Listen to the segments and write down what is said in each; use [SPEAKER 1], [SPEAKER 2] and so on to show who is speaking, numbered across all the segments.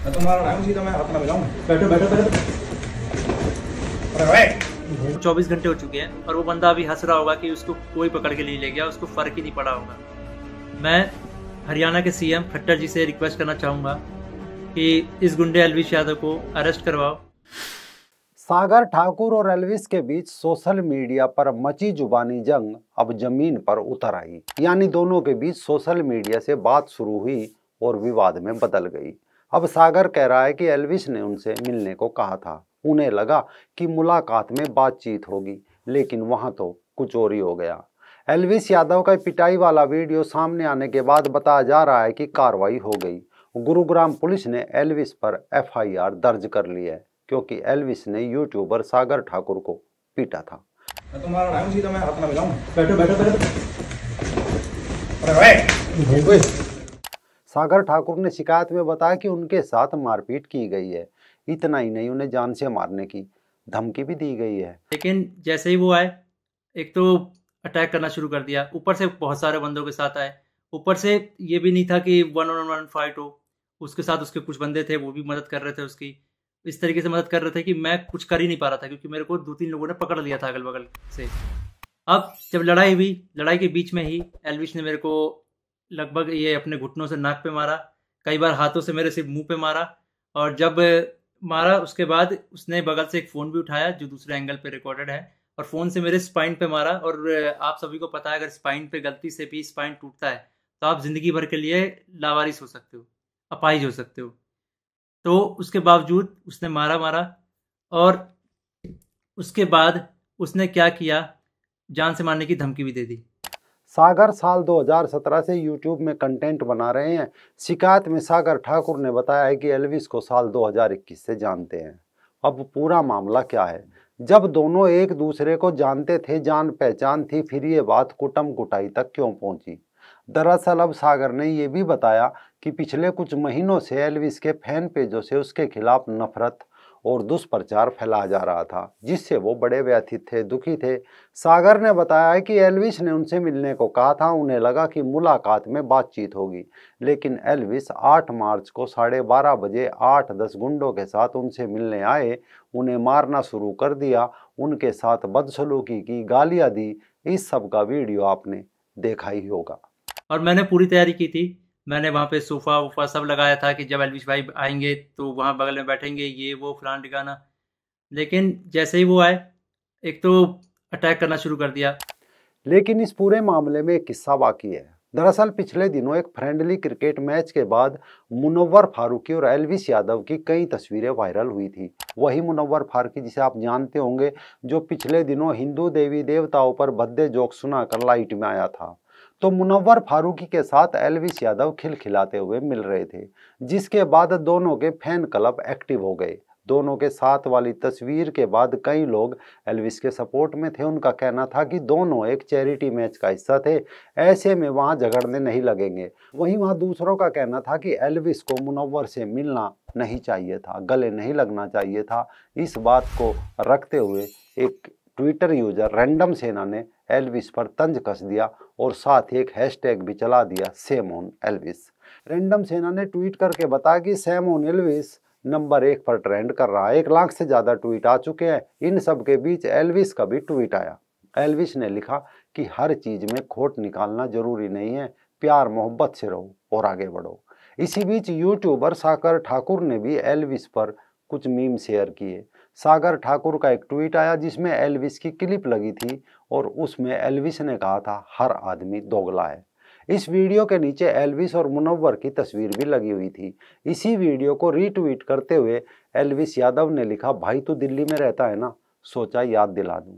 [SPEAKER 1] तुम्हारा नाम सीधा मैं हाथ ना मिलाऊं। बैठो बैठो बैठो। अरे भाई
[SPEAKER 2] 24 घंटे हो चुके हैं और वो बंदा अभी हंस रहा होगा कि उसको कोई पकड़ के नहीं ले गया, उसको फर्क ही नहीं पड़ा होगा। मैं हरियाणा के सीएम खट्टर जी से रिक्वेस्ट करना चाहूँगा कि इस गुंडे एलविश यादव को अरेस्ट करवाओ।
[SPEAKER 3] सागर ठाकुर और एल्विस के बीच सोशल मीडिया पर मची जुबानी जंग अब जमीन पर उतर आई। यानी दोनों के बीच सोशल मीडिया से बात शुरू हुई और विवाद में बदल गई। अब सागर कह रहा है कि एल्विस ने उनसे मिलने को कहा था। उन्हें लगा कि मुलाकात में बातचीत होगी, लेकिन वहां तो कुछ और ही हो गया। एल्विस यादव का पिटाई वाला वीडियो सामने आने के बाद बताया जा रहा है कि कार्रवाई हो गई। गुरुग्राम पुलिस ने एल्विस पर एफआईआर दर्ज कर ली है, क्योंकि एल्विस ने यूट्यूबर सागर ठाकुर को पीटा था।
[SPEAKER 1] तुम्हारा नाम सीधा मैं हाथ ना मिलाऊं। बैठो बैठो बैठो। अरे भाई
[SPEAKER 3] सागर ठाकुर ने शिकायत में बताया कि उनके साथ मारपीट की गई है। इतना ही नहीं, उन्हें जान से मारने की धमकी भी दी गई है।
[SPEAKER 2] लेकिन जैसे ही वो आए, एक तो अटैक करना शुरू कर दिया, ऊपर से बहुत सारे बंदों के साथ आए। ऊपर से ये भी नहीं था कि 1-on-1 फाइट हो, उसके साथ उसके कुछ बंदे थे, वो भी मदद कर रहे थे उसकी। इस तरीके से मदद कर रहे थे कि मैं कुछ कर ही नहीं पा रहा था, क्योंकि मेरे को 2-3 लोगों ने पकड़ लिया था अगल बगल से। अब जब लड़ाई हुई, लड़ाई के बीच में ही एल्विश ने मेरे को लगभग ये अपने घुटनों से नाक पे मारा, कई बार हाथों से मेरे सिर्फ मुंह पे मारा। और जब मारा उसके बाद उसने बगल से एक फ़ोन भी उठाया जो दूसरे एंगल पे रिकॉर्डेड है, और फ़ोन से मेरे स्पाइन पे मारा। और आप सभी को पता है, अगर स्पाइन पे गलती से भी स्पाइन टूटता है तो आप ज़िंदगी भर के लिए लावारिस हो सकते हो, अपाहिज हो सकते हो। तो उसके बावजूद उसने मारा मारा, और उसके बाद उसने क्या किया, जान से मारने की धमकी भी दे दी।
[SPEAKER 3] सागर साल 2017 से यूट्यूब में कंटेंट बना रहे हैं। शिकायत में सागर ठाकुर ने बताया है कि एल्विस को साल 2021 से जानते हैं। अब पूरा मामला क्या है? जब दोनों एक दूसरे को जानते थे, जान पहचान थी, फिर ये बात कुटम कुटाई तक क्यों पहुंची? दरअसल अब सागर ने यह भी बताया कि पिछले कुछ महीनों से एल्विस के फैन पेजों से उसके खिलाफ नफरत और दुष्प्रचार फैलाया जा रहा था, जिससे वो बड़े व्यथित थे, दुखी थे। सागर ने बताया है कि एल्विस ने उनसे मिलने को कहा था। उन्हें लगा कि मुलाकात में बातचीत होगी, लेकिन एल्विस 8 मार्च को 12:30 बजे 8-10 गुंडों के साथ उनसे मिलने आए। उन्हें मारना शुरू कर दिया, उनके साथ बदसलूकी की, गालियां दी। इस सब का वीडियो आपने देखा ही होगा।
[SPEAKER 2] और मैंने पूरी तैयारी की थी, मैंने वहाँ पे सोफ़ा वोफ़ा सब लगाया था कि जब एल्विश भाई आएंगे तो वहाँ बगल में बैठेंगे, ये वो फलाना ठिकाना। लेकिन जैसे ही वो आए, एक तो अटैक करना शुरू कर दिया।
[SPEAKER 3] लेकिन इस पूरे मामले में एक किस्सा बाकी है। दरअसल पिछले दिनों एक फ्रेंडली क्रिकेट मैच के बाद मुनव्वर फारूकी और एल्विस यादव की कई तस्वीरें वायरल हुई थी। वही मुनव्वर फारूकी जिसे आप जानते होंगे, जो पिछले दिनों हिंदू देवी देवताओं पर भद्दे जोक सुनाकर लाइट में आया था। तो मुनव्वर फारूकी के साथ एल्विस यादव खिलखिलाते हुए मिल रहे थे, जिसके बाद दोनों के फैन क्लब एक्टिव हो गए। दोनों के साथ वाली तस्वीर के बाद कई लोग एल्विस के सपोर्ट में थे। उनका कहना था कि दोनों एक चैरिटी मैच का हिस्सा थे, ऐसे में वहां झगड़ने नहीं लगेंगे। वहीं वहां दूसरों का कहना था कि एल्विस को मुनव्वर से मिलना नहीं चाहिए था, गले नहीं लगना चाहिए था। इस बात को रखते हुए एक ट्विटर यूजर रैंडम सेना ने एल्विस पर तंज कस दिया और साथ ही एक हैशटैग भी चला दिया, सेम ऑन एल्विस। रैंडम सेना ने ट्वीट करके बताया कि सेम ऑन एल्विस नंबर 1 पर ट्रेंड कर रहा है। 1 लाख से ज्यादा ट्वीट आ चुके हैं। इन सब के बीच एल्विस का भी ट्वीट आया। एल्विस ने लिखा कि हर चीज में खोट निकालना जरूरी नहीं है, प्यार मोहब्बत से रहो और आगे बढ़ो। इसी बीच यूट्यूबर सागर ठाकुर ने भी एल्विस पर कुछ मीम शेयर किए। सागर ठाकुर का एक ट्वीट आया जिसमें एल्विस की क्लिप लगी थी और उसमें एल्विस ने कहा था, हर आदमी दोगला है। इस वीडियो के नीचे एल्विस और मुनव्वर की तस्वीर भी लगी हुई थी। इसी वीडियो को रीट्वीट करते हुए एल्विस यादव ने लिखा, भाई तू दिल्ली में रहता है ना, सोचा याद दिला दूं।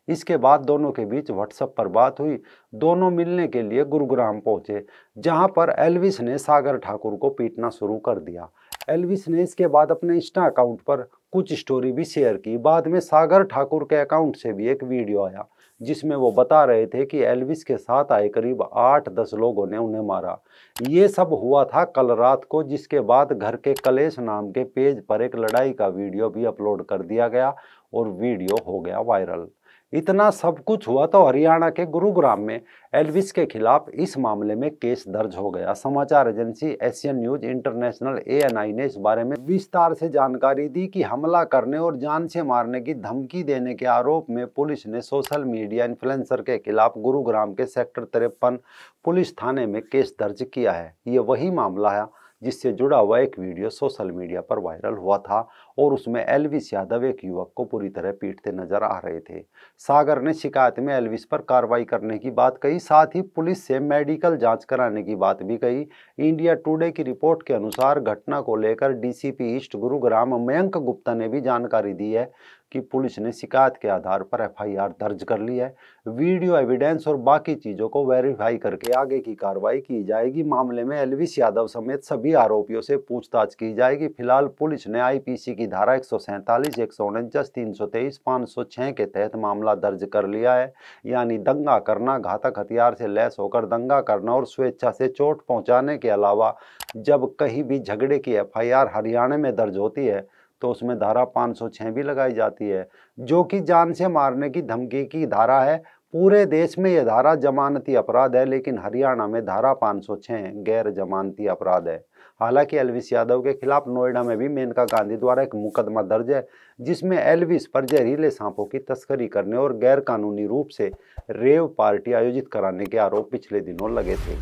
[SPEAKER 3] इसके बाद दोनों के बीच व्हाट्सएप पर बात हुई। दोनों मिलने के लिए गुरुग्राम पहुंचे, जहां पर एल्विस ने सागर ठाकुर को पीटना शुरू कर दिया। एल्विस ने इसके बाद अपने इंस्टा अकाउंट पर कुछ स्टोरी भी शेयर की। बाद में सागर ठाकुर के अकाउंट से भी एक वीडियो आया जिसमें वो बता रहे थे कि एल्विस के साथ आए करीब 8-10 लोगों ने उन्हें मारा। ये सब हुआ था कल रात को, जिसके बाद घर के कलेश नाम के पेज पर एक लड़ाई का वीडियो भी अपलोड कर दिया गया और वीडियो हो गया वायरल। इतना सब कुछ हुआ तो हरियाणा के गुरुग्राम में एल्विस के खिलाफ इस मामले में केस दर्ज हो गया। समाचार agency Asian news international ANI ने इस बारे में विस्तार से जानकारी दी कि हमला करने और जान से मारने की धमकी देने के आरोप में पुलिस ने सोशल मीडिया इन्फ्लुएंसर के खिलाफ गुरुग्राम के सेक्टर 53 पुलिस थाने में केस दर्ज किया है। ये वही मामला है जिससे जुड़ा हुआ एक वीडियो सोशल मीडिया पर वायरल हुआ था और उसमें एल्विस यादव एक युवक को पूरी तरह पीटते नजर आ रहे थे। सागर ने शिकायत में एल्विस पर कार्रवाई करने की बात कही, साथ ही पुलिस से मेडिकल जांच कराने की बात भी कही। इंडिया टुडे की रिपोर्ट के अनुसार घटना को लेकर DCP ईस्ट गुरुग्राम मयंक गुप्ता ने भी जानकारी दी है कि पुलिस ने शिकायत के आधार पर FIR दर्ज कर ली है। वीडियो एविडेंस और बाकी चीजों को वेरीफाई करके आगे की कार्रवाई की जाएगी। मामले में एल्विस यादव समेत सभी आरोपियों से पूछताछ की जाएगी। फिलहाल पुलिस ने IPC की धारा 147, 149, 323, 506 के तहत मामला दर्ज कर लिया है। यानी दंगा करना, घातक हथियार से लैस होकर दंगा करना और स्वेच्छा से चोट पहुंचाने के अलावा जब कहीं भी झगड़े की FIR हरियाणा में दर्ज होती है तो उसमें धारा 506 भी लगाई जाती है, जो कि जान से मारने की धमकी की धारा है। पूरे देश में यह धारा जमानती अपराध है, लेकिन हरियाणा में धारा 506 गैर जमानती अपराध है। हालांकि एल्विस यादव के खिलाफ नोएडा में भी मेनका गांधी द्वारा एक मुकदमा दर्ज है, जिसमें एल्विस पर जहरीले सांपों की तस्करी करने और गैर कानूनी रूप से रेव पार्टी आयोजित कराने के आरोप पिछले दिनों लगे थे।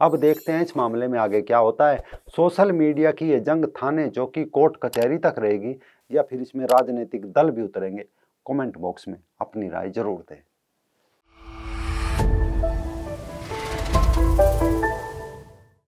[SPEAKER 3] अब देखते हैं इस मामले में आगे क्या होता है। सोशल मीडिया की ये जंग थाने चौकी कोर्ट कचहरी तक रहेगी या फिर इसमें राजनीतिक दल भी उतरेंगे? कमेंट बॉक्स में अपनी राय जरूर दें।